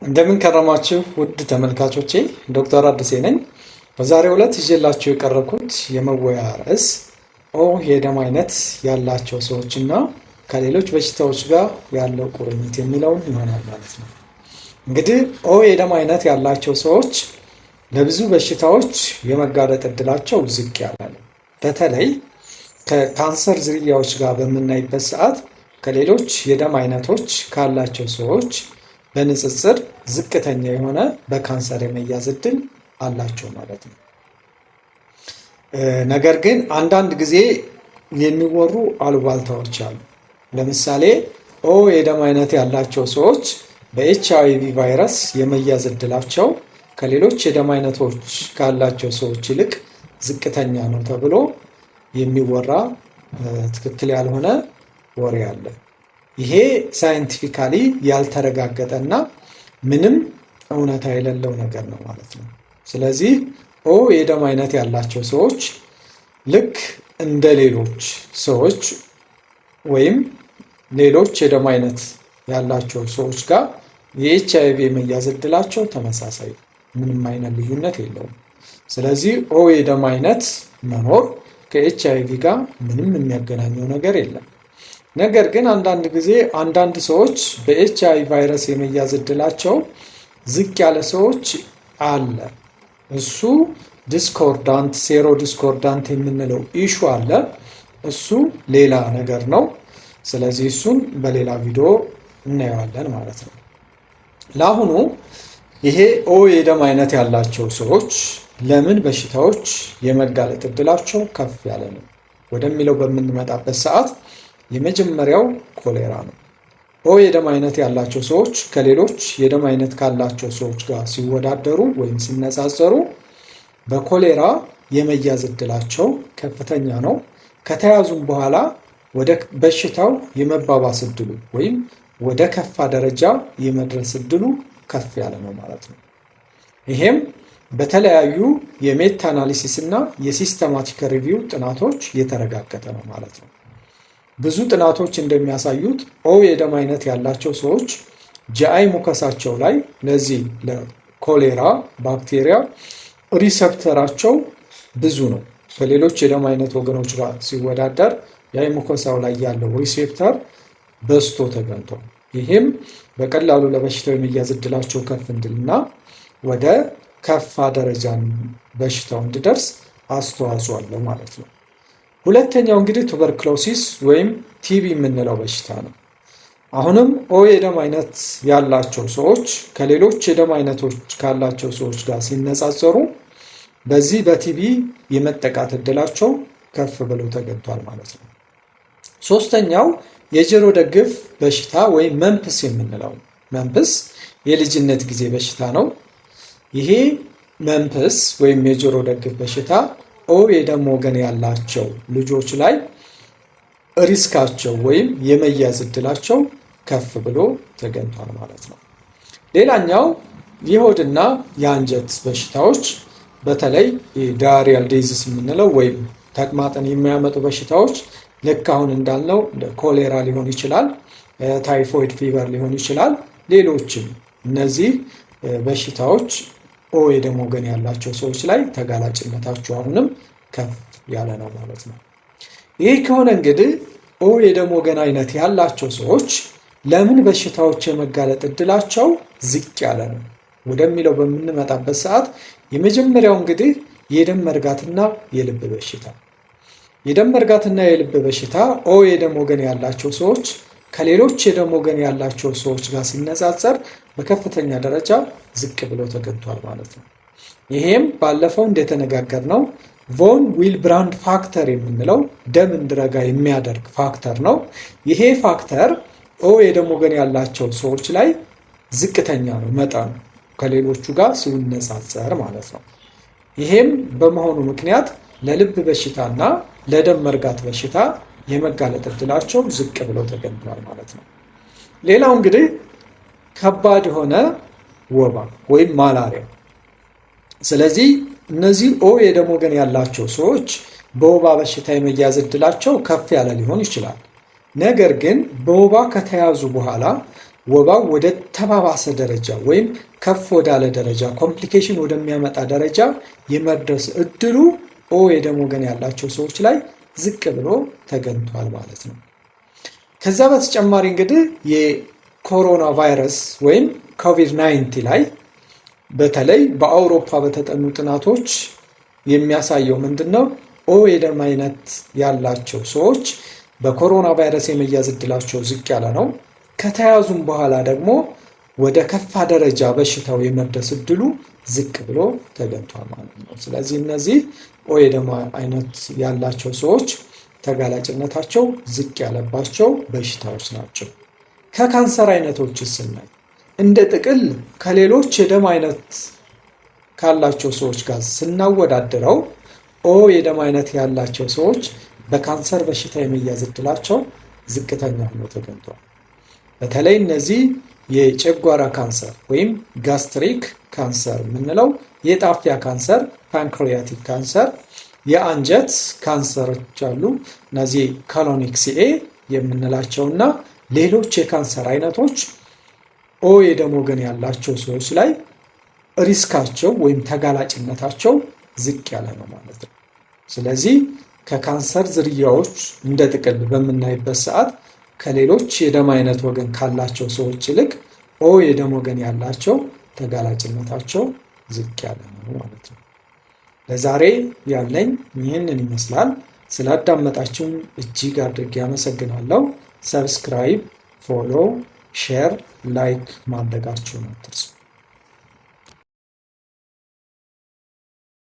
እንደምን ከረማችሁ ውድ ተመልካቾቼ፣ ዶክተር አዲሴ ነኝ። በዛሬው ዕለት ይዤላችሁ የቀረብኩት የመወያ ርዕስ ኦ የደም አይነት ያላቸው ሰዎችና ከሌሎች በሽታዎች ጋር ያለው ቁርኝት የሚለውን ይሆናል ማለት ነው። እንግዲህ ኦ የደም አይነት ያላቸው ሰዎች ለብዙ በሽታዎች የመጋለጥ እድላቸው ዝቅ ያለ ነው። በተለይ ከካንሰር ዝርያዎች ጋር በምናይበት ሰዓት ከሌሎች የደም አይነቶች ካላቸው ሰዎች በንጽጽር ዝቅተኛ የሆነ በካንሰር የመያዝ እድል አላቸው ማለት ነው። ነገር ግን አንዳንድ ጊዜ የሚወሩ አሉባልታዎች አሉ። ለምሳሌ ኦ የደም አይነት ያላቸው ሰዎች በኤችአይቪ ቫይረስ የመያዝ እድላቸው ከሌሎች የደም አይነቶች ካላቸው ሰዎች ይልቅ ዝቅተኛ ነው ተብሎ የሚወራ ትክክል ያልሆነ ወሬ አለ። ይሄ ሳይንቲፊካሊ ያልተረጋገጠና ምንም እውነታ የሌለው ነገር ነው ማለት ነው። ስለዚህ ኦ የደም አይነት ያላቸው ሰዎች ልክ እንደ ሌሎች ሰዎች ወይም ሌሎች የደም አይነት ያላቸው ሰዎች ጋር የኤችአይቪ የመያዝ እድላቸው ተመሳሳይ፣ ምንም አይነት ልዩነት የለውም። ስለዚህ ኦ የደም አይነት መኖር ከኤችአይቪ ጋር ምንም የሚያገናኘው ነገር የለም። ነገር ግን አንዳንድ ጊዜ አንዳንድ ሰዎች በኤችአይቪ ቫይረስ የመያዝ እድላቸው ዝቅ ያለ ሰዎች አለ። እሱ ዲስኮርዳንት ሴሮ ዲስኮርዳንት የምንለው ኢሹ አለ። እሱ ሌላ ነገር ነው። ስለዚህ እሱን በሌላ ቪዲዮ እናየዋለን ማለት ነው። ለአሁኑ ይሄ ኦ የደም አይነት ያላቸው ሰዎች ለምን በሽታዎች የመጋለጥ እድላቸው ከፍ ያለ ነው ወደሚለው በምንመጣበት ሰዓት የመጀመሪያው ኮሌራ ነው። ኦ የደም አይነት ያላቸው ሰዎች ከሌሎች የደም አይነት ካላቸው ሰዎች ጋር ሲወዳደሩ ወይም ሲነጻጸሩ በኮሌራ የመያዝ እድላቸው ከፍተኛ ነው። ከተያዙም በኋላ ወደ በሽታው የመባባስ እድሉ ወይም ወደ ከፋ ደረጃ የመድረስ እድሉ ከፍ ያለ ነው ማለት ነው። ይሄም በተለያዩ የሜታ አናሊሲስ እና የሲስተማቲክ ሪቪው ጥናቶች የተረጋገጠ ነው ማለት ነው። ብዙ ጥናቶች እንደሚያሳዩት ኦ የደም አይነት ያላቸው ሰዎች ጂአይ ሙከሳቸው ላይ ለዚህ ለኮሌራ ባክቴሪያ ሪሰፕተራቸው ብዙ ነው። ከሌሎች የደም አይነት ወገኖች ጋር ሲወዳደር የአይ ሙከሳው ላይ ያለው ሪሴፕተር በዝቶ ተገኝቷል። ይህም በቀላሉ ለበሽታው የመያዝ እድላቸው ከፍ እንዲልና ወደ ከፋ ደረጃ በሽታው እንዲደርስ አስተዋጽኦ አለው ማለት ነው። ሁለተኛው እንግዲህ ቱበርክሎሲስ ወይም ቲቢ የምንለው በሽታ ነው። አሁንም ኦ የደም አይነት ያላቸው ሰዎች ከሌሎች የደም አይነቶች ካላቸው ሰዎች ጋር ሲነጻጸሩ በዚህ በቲቢ የመጠቃት እድላቸው ከፍ ብሎ ተገኝቷል ማለት ነው። ሶስተኛው የጆሮ ደግፍ በሽታ ወይም መንፕስ የምንለው መንፕስ የልጅነት ጊዜ በሽታ ነው። ይሄ መንፕስ ወይም የጆሮ ደግፍ በሽታ ኦ የደም ወገን ያላቸው ልጆች ላይ ሪስካቸው ወይም የመያዝ እድላቸው ከፍ ብሎ ተገኝቷል ማለት ነው። ሌላኛው የሆድና የአንጀት በሽታዎች በተለይ ዳይሪያል ዲዚዝ የምንለው ወይም ተቅማጥን የሚያመጡ በሽታዎች ልክ አሁን እንዳልነው ኮሌራ ሊሆን ይችላል፣ ታይፎይድ ፊቨር ሊሆን ይችላል፣ ሌሎችም እነዚህ በሽታዎች ኦ የደም ወገን ያላቸው ሰዎች ላይ ተጋላጭነታቸው አሁንም ከፍ ያለ ነው ማለት ነው። ይህ ከሆነ እንግዲህ ኦ የደም ወገን አይነት ያላቸው ሰዎች ለምን በሽታዎች የመጋለጥ እድላቸው ዝቅ ያለ ነው ወደሚለው በምንመጣበት ሰዓት የመጀመሪያው እንግዲህ የደም መርጋትና የልብ በሽታ። የደም መርጋትና የልብ በሽታ ኦ የደም ወገን ያላቸው ሰዎች ከሌሎች የደም ወገን ያላቸው ሰዎች ጋር ሲነጻጸር በከፍተኛ ደረጃ ዝቅ ብሎ ተገኝቷል ማለት ነው። ይሄም ባለፈው እንደተነጋገርነው ቮን ዊልብራንድ ፋክተር የምንለው ደም እንዲረጋ የሚያደርግ ፋክተር ነው። ይሄ ፋክተር ኦ የደም ወገን ያላቸው ሰዎች ላይ ዝቅተኛ ነው መጠኑ ከሌሎቹ ጋር ሲነጻጸር ማለት ነው። ይሄም በመሆኑ ምክንያት ለልብ በሽታና ለደም መርጋት በሽታ የመጋለጥ እድላቸው ዝቅ ብለው ተገኝቷል ማለት ነው። ሌላው እንግዲህ ከባድ የሆነ ወባ ወይም ማላሪያ። ስለዚህ እነዚህ ኦ የደም ወገን ያላቸው ሰዎች በወባ በሽታ የመያዝ እድላቸው ከፍ ያለ ሊሆን ይችላል። ነገር ግን በወባ ከተያዙ በኋላ ወባው ወደ ተባባሰ ደረጃ ወይም ከፍ ወዳለ ደረጃ ኮምፕሊኬሽን ወደሚያመጣ ደረጃ የመድረስ እድሉ ኦ የደም ወገን ያላቸው ሰዎች ላይ ዝቅ ብሎ ተገኝቷል ማለት ነው። ከዛ በተጨማሪ እንግዲህ የኮሮና ቫይረስ ወይም ኮቪድ-19 ላይ በተለይ በአውሮፓ በተጠኑ ጥናቶች የሚያሳየው ምንድነው? ኦ የደም አይነት ያላቸው ሰዎች በኮሮና ቫይረስ የመያዝ እድላቸው ዝቅ ያለ ነው። ከተያዙም በኋላ ደግሞ ወደ ከፋ ደረጃ በሽታው የመድረስ እድሉ ዝቅ ብሎ ተገኝቷል ማለት ነው። ስለዚህ እነዚህ ኦ የደም አይነት ያላቸው ሰዎች ተጋላጭነታቸው ዝቅ ያለባቸው በሽታዎች ናቸው። ከካንሰር አይነቶች ስናይ እንደ ጥቅል ከሌሎች የደም አይነት ካላቸው ሰዎች ጋር ስናወዳድረው ኦ የደም አይነት ያላቸው ሰዎች በካንሰር በሽታ የመያዝ እድላቸው ዝቅተኛ ሆኖ ተገኝቷል። በተለይ እነዚህ የጨጓራ ካንሰር ወይም ጋስትሪክ ካንሰር የምንለው፣ የጣፊያ ካንሰር፣ ፓንክሪያቲክ ካንሰር፣ የአንጀት ካንሰሮች አሉ። እነዚህ ኮሎኒክ ሲኤ የምንላቸውና ሌሎች የካንሰር አይነቶች ኦ የደም ወገን ያላቸው ሰዎች ላይ ሪስካቸው ወይም ተጋላጭነታቸው ዝቅ ያለ ነው ማለት ነው። ስለዚህ ከካንሰር ዝርያዎች እንደ ጥቅል በምናይበት ሰዓት ከሌሎች የደም አይነት ወገን ካላቸው ሰዎች ይልቅ ኦ የደም ወገን ያላቸው ተጋላጭነታቸው ዝቅ ያለ ነው ማለት ነው። ለዛሬ ያለኝ ይህንን ይመስላል። ስላዳመጣችሁን እጅግ አድርጌ አመሰግናለሁ። ሰብስክራይብ፣ ፎሎ፣ ሼር፣ ላይክ ማድረጋችሁን አትርሱ።